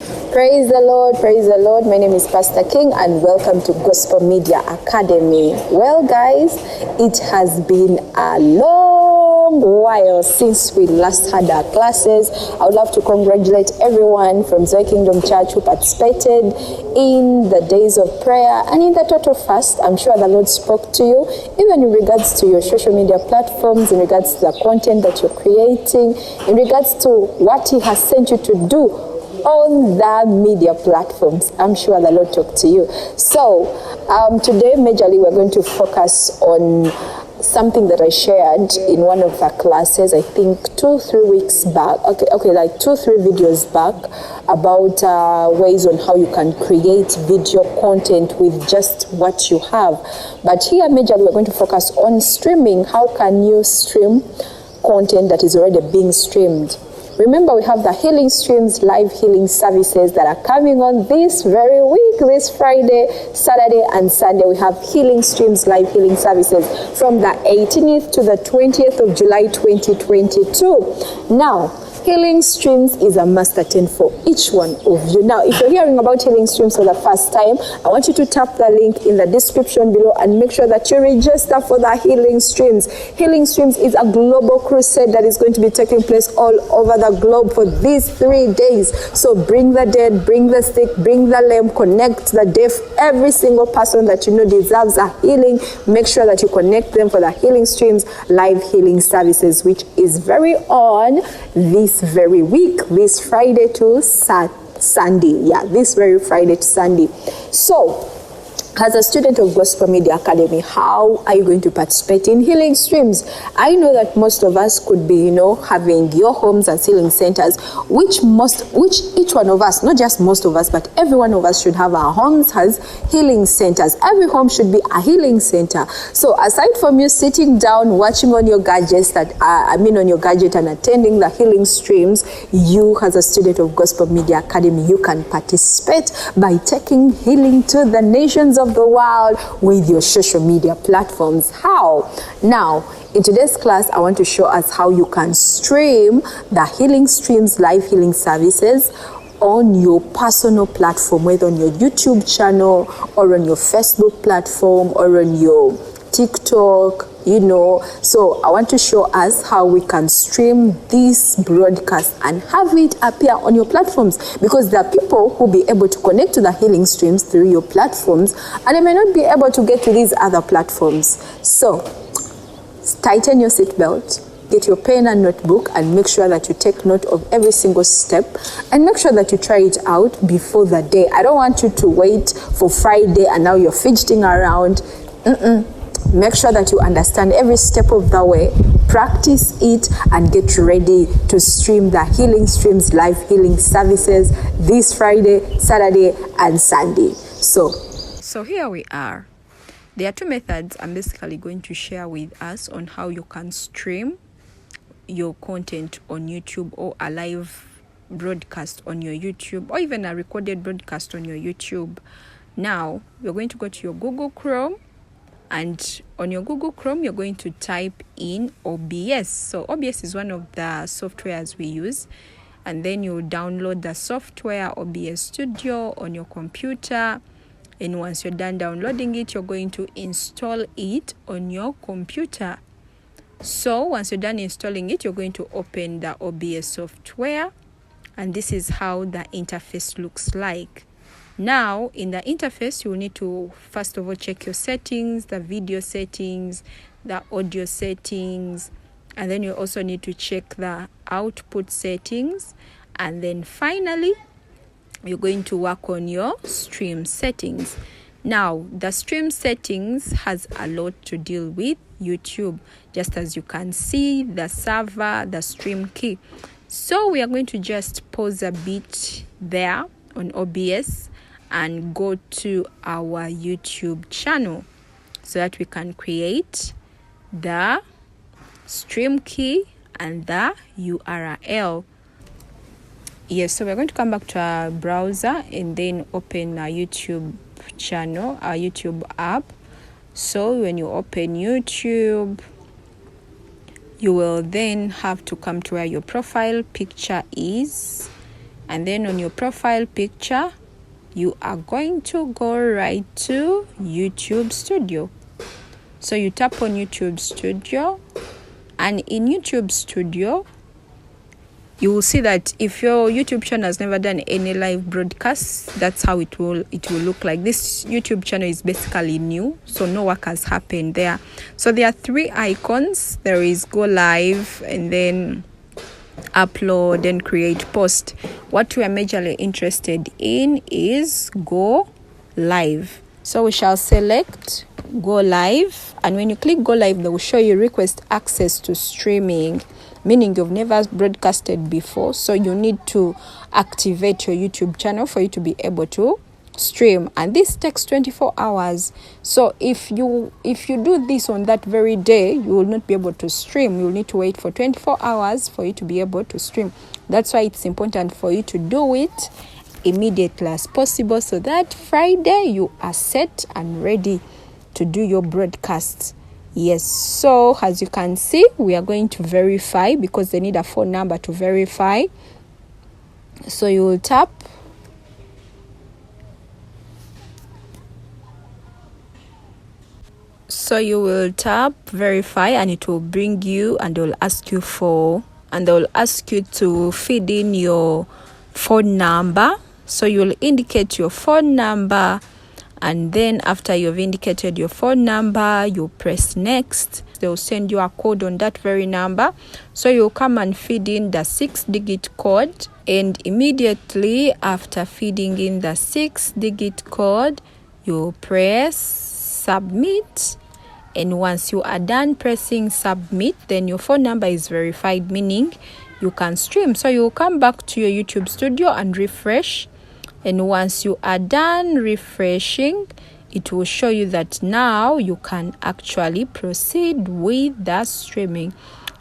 Praise the Lord, praise the Lord. My name is Pastor King and welcome to Gospel Media Academy. Well guys, it has been a long while since we last had our classes. I would love to congratulate everyone from Zoe Kingdom Church who participated in the days of prayer and in the total fast. I'm sure the Lord spoke to you, even in regards to your social media platforms, in regards to the content that you're creating, in regards to what He has sent you to do on the media platforms. I'm sure the Lord talked to you. So today majorly we're going to focus on something that I shared in one of the classes, I think 2-3 weeks back, like 2-3 videos back, about ways on how you can create video content with just what you have. But here majorly we're going to focus on streaming. How can you stream content that is already being streamed? Remember, we have the Healing Streams live healing services that are coming on this very week, this Friday, Saturday, and Sunday. We have Healing Streams live healing services from the 18th to the 20th of July 2022. Now, Healing Streams is a master 10 for each one of you. Now, if you're hearing about Healing Streams for the first time, I want you to tap the link in the description below and make sure that you register for the Healing Streams. Healing Streams is a global crusade that is going to be taking place all over the globe for these 3 days. So bring the dead, bring the sick, bring the lame, connect the deaf. Every single person that you know deserves a healing, make sure that you connect them for the Healing Streams live healing services, which is very on this very week, this Friday to Sunday. Yeah, this very Friday to Sunday. So, as a student of Gospel Media Academy, how are you going to participate in Healing Streams? I know that most of us could be, having your homes as healing centers, which each one of us, not just most of us, but every one of us should have our homes as healing centers. Every home should be a healing center. So aside from you sitting down, watching on your gadgets, on your gadget and attending the Healing Streams, you as a student of Gospel Media Academy, you can participate by taking healing to the nations of the world with your social media platforms. How? Now, in today's class, I want to show us how you can stream the Healing Streams live healing services on your personal platform, whether on your YouTube channel or on your Facebook platform or on your TikTok, So I want to show us how we can stream this broadcast and have it appear on your platforms, because there are people who will be able to connect to the Healing Streams through your platforms and they may not be able to get to these other platforms. So tighten your seatbelt, get your pen and notebook, and make sure that you take note of every single step and make sure that you try it out before the day. I don't want you to wait for Friday and now you're fidgeting around. Make sure that you understand every step of the way, practice it, and get ready to stream the Healing Streams live healing services this Friday, Saturday, and Sunday. So here we are. There are 2 methods I'm basically going to share with us on how you can stream your content on YouTube, or a live broadcast on your YouTube, or even a recorded broadcast on your YouTube. Now, you're going to go to your Google Chrome, and on your Google Chrome, you're going to type in OBS. So OBS is one of the softwares we use. And then you download the software OBS Studio on your computer. And once you're done downloading it, you're going to install it on your computer. So once you're done installing it, you're going to open the OBS software. And this is how the interface looks like. Now, in the interface, you will need to, first of all, check your settings, the video settings, the audio settings, and then you also need to check the output settings. And then finally, you're going to work on your stream settings. Now, the stream settings has a lot to deal with YouTube, just as you can see, the server, the stream key. So we are going to just pause a bit there on OBS and go to our YouTube channel so that we can create the stream key and the URL. Yes, so we're going to come back to our browser and then open our YouTube channel, our YouTube app. So when you open YouTube, you will then have to come to where your profile picture is. and then on your profile picture you are going to go right to YouTube Studio. So you tap on YouTube Studio, and in YouTube Studio you will see that if your YouTube channel has never done any live broadcasts, that's how it will look like. This YouTube channel is basically new, so no work has happened there. So there are 3 icons. There is go live, and then upload, and create post. What we are majorly interested in is go live. So we shall select go live, and when you click go live, they will show you request access to streaming, meaning you've never broadcasted before, so you need to activate your YouTube channel for you to be able to stream, and this takes 24 hours. So if you do this on that very day, you will not be able to stream. You'll need to wait for 24 hours for you to be able to stream. That's why it's important for you to do it immediately as possible, so that Friday you are set and ready to do your broadcasts. Yes, so as you can see, we are going to verify because they need a phone number to verify. So you will tap. So you will tap verify, and it will bring you, and they will ask you to feed in your phone number. So you'll indicate your phone number, and then after you've indicated your phone number, you press next. They'll send you a code on that very number. So you'll come and feed in the 6-digit code, and immediately after feeding in the 6-digit code, you'll press submit. And once you are done pressing submit, then your phone number is verified, meaning you can stream. So you'll come back to your YouTube Studio and refresh. And once you are done refreshing, it will show you that now you can actually proceed with the streaming.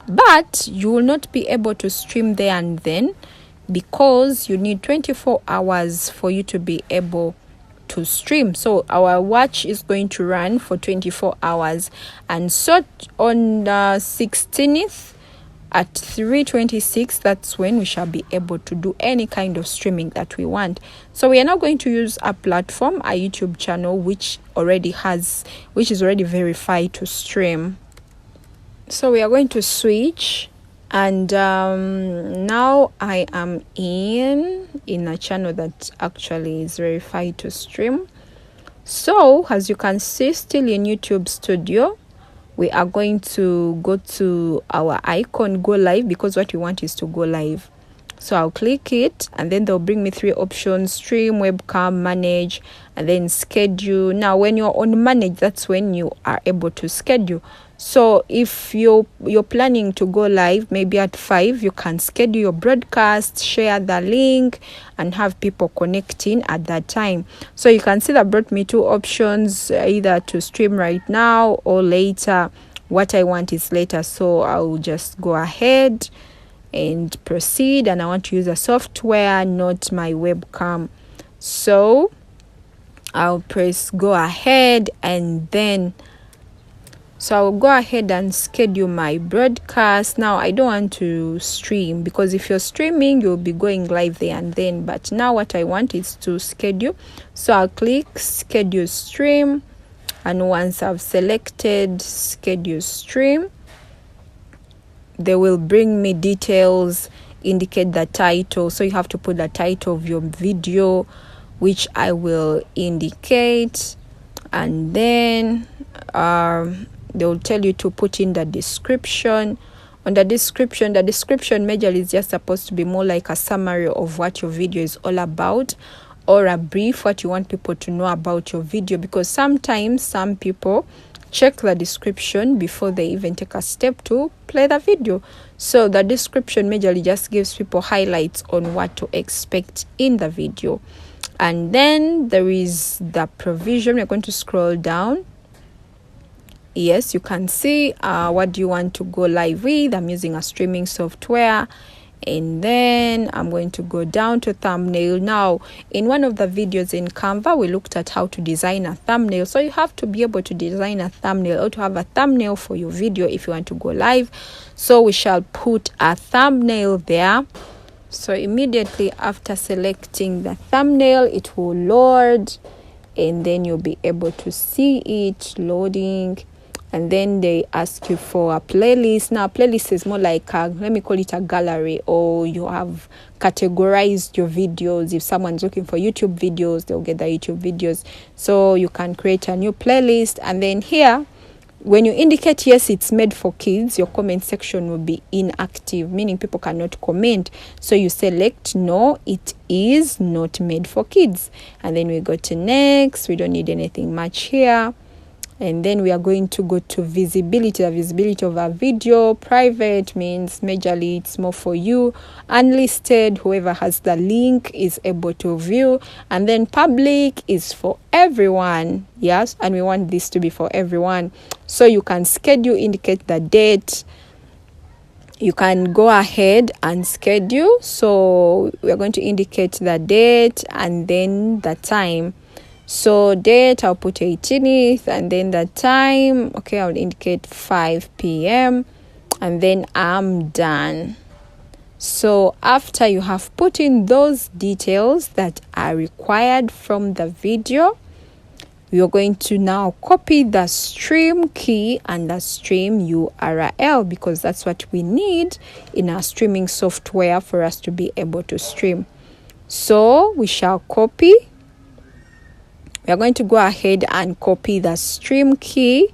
But you will not be able to stream there and then, because you need 24 hours for you to be able to stream. So our watch is going to run for 24 hours. And so on the 16th, at 3:26, that's when we shall be able to do any kind of streaming that we want. So we are now going to use a platform, a YouTube channel, which is already verified to stream. So we are going to switch, and now I am in a channel that actually is verified to stream. So as you can see, still in YouTube Studio, we are going to go to our icon go live, because what we want is to go live. So I'll click it, and then they'll bring me 3 options: stream, webcam, manage, and then schedule. Now when you're on manage, that's when you are able to schedule. So if you're planning to go live maybe at 5, you can schedule your broadcast, share the link, and have people connecting at that time. So you can see that brought me 2 options, either to stream right now or later. What I want is later, so I'll just go ahead and proceed. And I want to use a software, not my webcam. So I'll press go ahead, and then I'll go ahead and schedule my broadcast. Now I don't want to stream, because if you're streaming, you'll be going live there and then. But now what I want is to schedule. So I'll click schedule stream, and once I've selected schedule stream, they will bring me details, indicate the title. So you have to put the title of your video, which I will indicate, and then they will tell you to put in the description. On the description majorly is just supposed to be more like a summary of what your video is all about, or a brief, what you want people to know about your video, because sometimes some people check the description before they even take a step to play the video. So the description majorly just gives people highlights on what to expect in the video. And then there is the provision. We're going to scroll down. Yes, you can see what do you want to go live with. I'm using a streaming software. And then I'm going to go down to thumbnail. Now, in one of the videos in Canva, we looked at how to design a thumbnail. So you have to be able to design a thumbnail, or to have a thumbnail for your video if you want to go live. So we shall put a thumbnail there. So immediately after selecting the thumbnail, it will load, and then you'll be able to see it loading. And then they ask you for a playlist. Now, a playlist is more like let me call it a gallery, or you have categorized your videos. If someone's looking for YouTube videos, they'll get the YouTube videos. So you can create a new playlist. And then here, when you indicate yes, it's made for kids, your comment section will be inactive, meaning people cannot comment. So you select no, it is not made for kids. And then we go to next. We don't need anything much here. And then we are going to go to visibility, the visibility of our video. Private means majorly it's more for you. Unlisted, whoever has the link is able to view. And then public is for everyone. Yes, and we want this to be for everyone. So you can schedule, indicate the date. You can go ahead and schedule. So we are going to indicate the date and then the time. So date, I'll put 18th, and then the time, okay, I'll indicate 5 p.m. and then I'm done. So after you have put in those details that are required from the video, you're going to now copy the stream key and the stream URL, because that's what we need in our streaming software for us to be able to stream. So we shall copy. We are going to go ahead and copy the stream key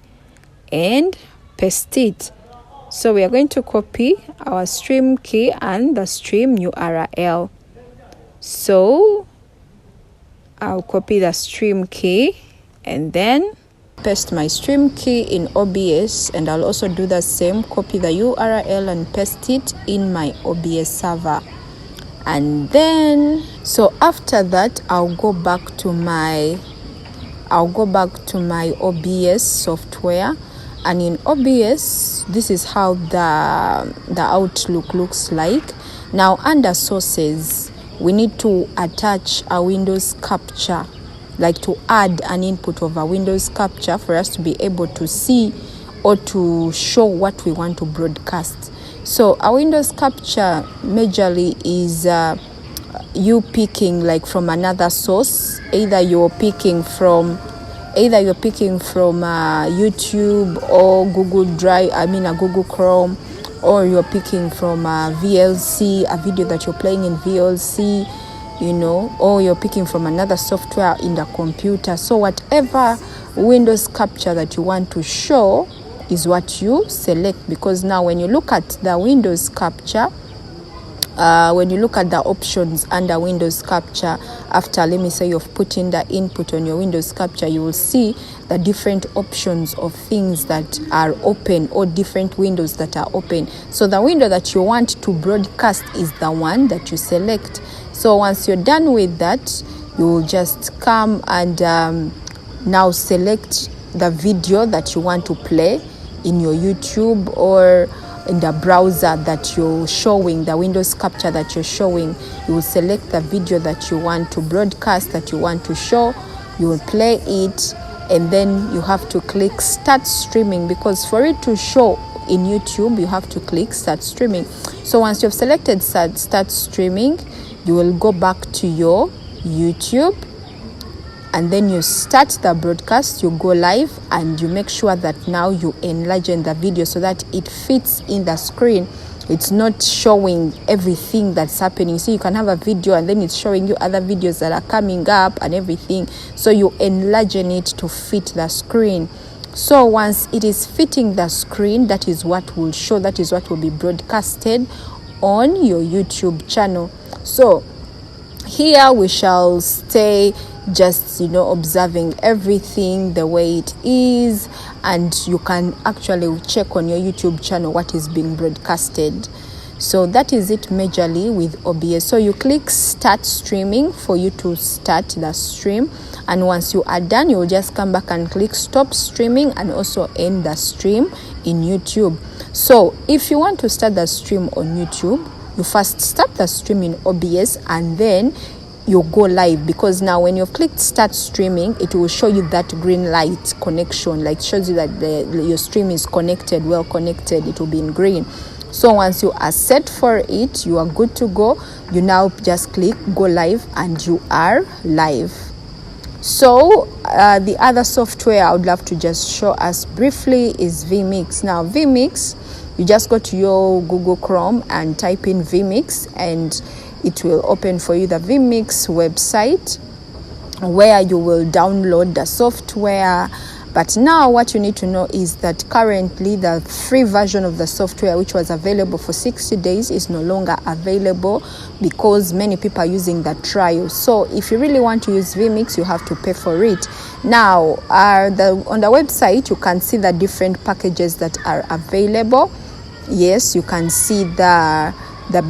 and paste it. So we are going to copy our stream key and the stream URL. So I'll copy the stream key and then paste my stream key in OBS, and I'll also do the same, copy the URL and paste it in my OBS server. And then, so after that, I'll go back to my OBS software, and in OBS this is how the outlook looks like. Now under sources, we need to attach a Windows capture, like to add an input of a Windows capture for us to be able to see or to show what we want to broadcast. So a Windows capture majorly is you picking like from another source. Either you're picking from YouTube or Google Drive, a Google Chrome, or you're picking from VLC, a video that you're playing in VLC, or you're picking from another software in the computer. So whatever Windows capture that you want to show is what you select, because now when you look at the Windows capture, when you look at the options under Windows capture, after, let me say, you've put in the input on your Windows capture, you will see the different options of things that are open, or different windows that are open. So the window that you want to broadcast is the one that you select. So once you're done with that, you will just come and now select the video that you want to play in your YouTube or in the browser that you're showing, the Windows capture that you're showing. You will select the video that you want to broadcast, that you want to show. You will play it, and then you have to click start streaming, because for it to show in YouTube, you have to click start streaming. So once you've selected start streaming, you will go back to your YouTube, and then you start the broadcast, you go live, and you make sure that now you enlarge the video so that it fits in the screen. It's not showing everything that's happening. So you can have a video and then it's showing you other videos that are coming up and everything. So you enlarge it to fit the screen. So once it is fitting the screen, that is what will show, that is what will be broadcasted on your YouTube channel. So here we shall stay just observing everything the way it is, and you can actually check on your YouTube channel what is being broadcasted. So that is it majorly with OBS. So you click start streaming for you to start the stream, and once you are done, you will just come back and click stop streaming and also end the stream in YouTube. So if you want to start the stream on YouTube, you first start the stream in OBS and then you go live, because now when you've clicked start streaming, it will show you that green light connection, like shows you that your stream is connected, well connected. It will be in green. So once you are set for it, you are good to go. You now just click go live and you are live. So the other software I would love to just show us briefly is vMix. Now vMix, you just go to your Google Chrome and type in vMix, and it will open for you the vMix website where you will download the software. But now what you need to know is that currently the free version of the software, which was available for 60 days, is no longer available because many people are using the trial. So if you really want to use vMix, you have to pay for it. Now on the website, you can see the different packages that are available. Yes, you can see the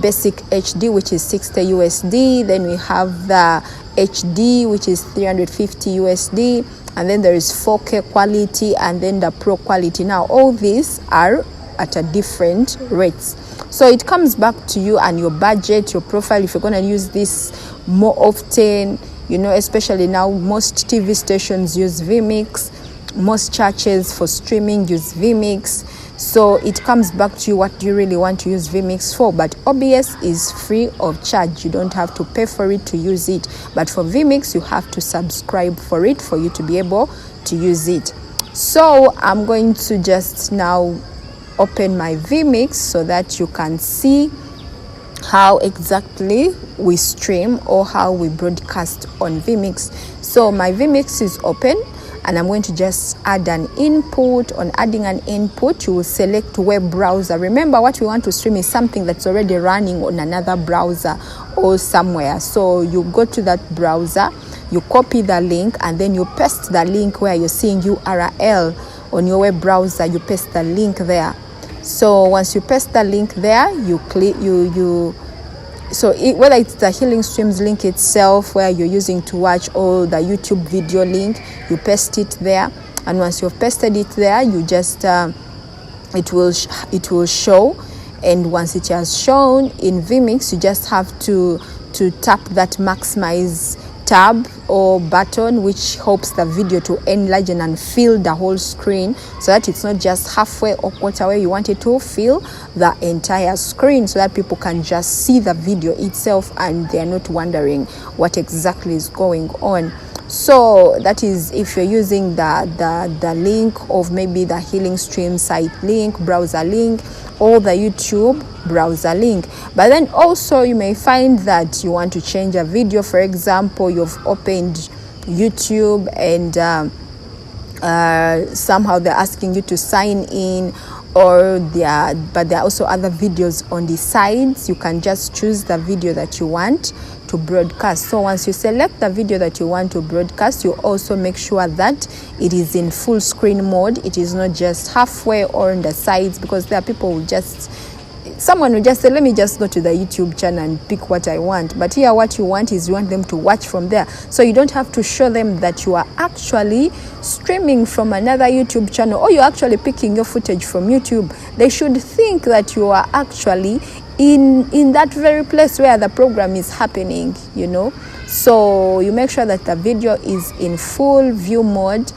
basic HD, which is 60 USD. Then we have the HD, which is 350 USD. And then there is 4K quality, and then the Pro quality. Now all these are at a different rates. So it comes back to you and your budget, your profile. If you're going to use this more often, especially now most TV stations use vMix, most churches for streaming use vMix. So it comes back to you, what do you really want to use vMix for? But OBS is free of charge. You don't have to pay for it to use it. But for vMix, you have to subscribe for it for you to be able to use it. So I'm going to just now open my vMix so that you can see how exactly we stream or how we broadcast on vMix. So my vMix is open, and I'm going to just add an input. On adding an input, you will select web browser. Remember, what we want to stream is something that's already running on another browser or somewhere. So you go to that browser, you copy the link, and then you paste the link where you're seeing URL on your web browser. You paste the link there. So once you paste the link there, you click whether it's the Healing Streams link itself where you're using to watch, or the YouTube video link, you paste it there. And once you've pasted it there, you just it will show. And once it has shown in vMix, you just have to tap that maximize tab or button, which helps the video to enlarge and fill the whole screen, so that it's not just halfway or quarter way. You want it to fill the entire screen so that people can just see the video itself and they're not wondering what exactly is going on. So that is if you're using the link of maybe the Healing Stream site link, browser link, or the YouTube browser link. But then also you may find that you want to change a video. For example, you've opened YouTube and somehow they're asking you to sign in, but there are also other videos on the sides. You can just choose the video that you want to broadcast. So once you select the video that you want to broadcast, you also make sure that it is in full screen mode. It is not just halfway or on the sides, because there are people who someone will just say, let me just go to the YouTube channel and pick what I want. But here what you want is you want them to watch from there. So you don't have to show them that you are actually streaming from another YouTube channel, or you're actually picking your footage from YouTube. They should think that you are actually in that very place where the program is happening, So you make sure that the video is in full view mode.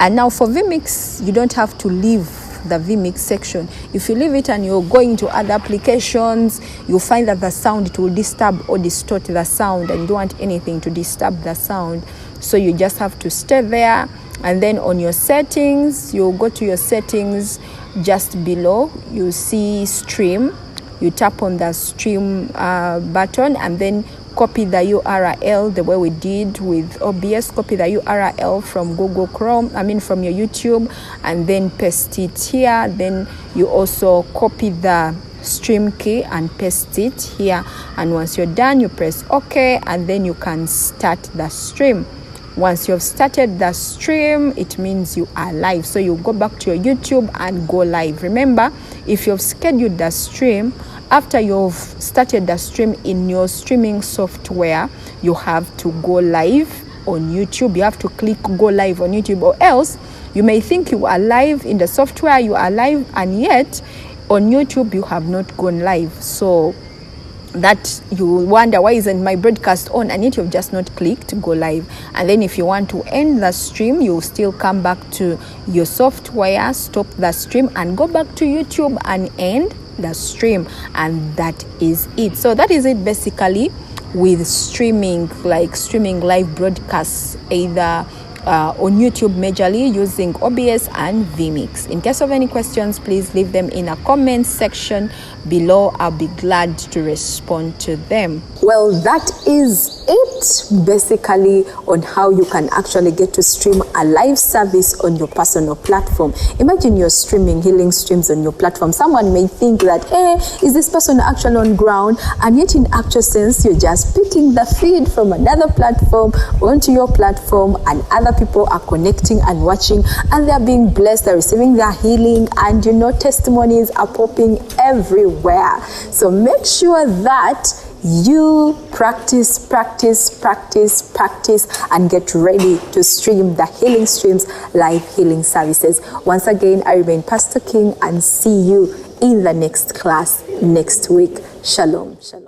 And now for vMix, you don't have to leave the vMix section. If you leave it and you're going to other applications, you'll find that the sound, it will disturb or distort the sound, and you don't want anything to disturb the sound. So you just have to stay there. And then on your settings, you'll go to your settings. Just below, you see stream. You tap on the stream button, and then copy the URL the way we did with OBS. Copy the URL from Google Chrome, from your YouTube, and then paste it here. Then you also copy the stream key and paste it here. And once you're done, you press OK, and then you can start the stream. Once you've started the stream, it means you are live. So you go back to your YouTube and go live. Remember, if you've scheduled the stream, after you've started the stream in your streaming software, you have to go live on YouTube. You have to click go live on YouTube, or else you may think you are live in the software, you are live, and yet on YouTube you have not gone live. So that you wonder, why isn't my broadcast on? And yet you've just not clicked go live. And then if you want to end the stream, you still come back to your software, stop the stream, and go back to YouTube and end the stream, and that is it. So that is it basically with streaming, like streaming live broadcasts, either on YouTube majorly using OBS and vMix. In case of any questions, please leave them in a comment section below. I'll be glad to respond to them. Well, that is it basically on how you can actually get to stream a live service on your personal platform. Imagine you're streaming healing streams on your platform. Someone may think that, hey, is this person actually on ground? And yet in actual sense, you're just picking the feed from another platform onto your platform, and other people are connecting and watching, and they're being blessed, they're receiving their healing, and testimonies are popping everywhere. So make sure that you practice and get ready to stream the healing streams, live healing services. Once again, I remain Pastor King, and see you in the next class next week. Shalom. Shalom.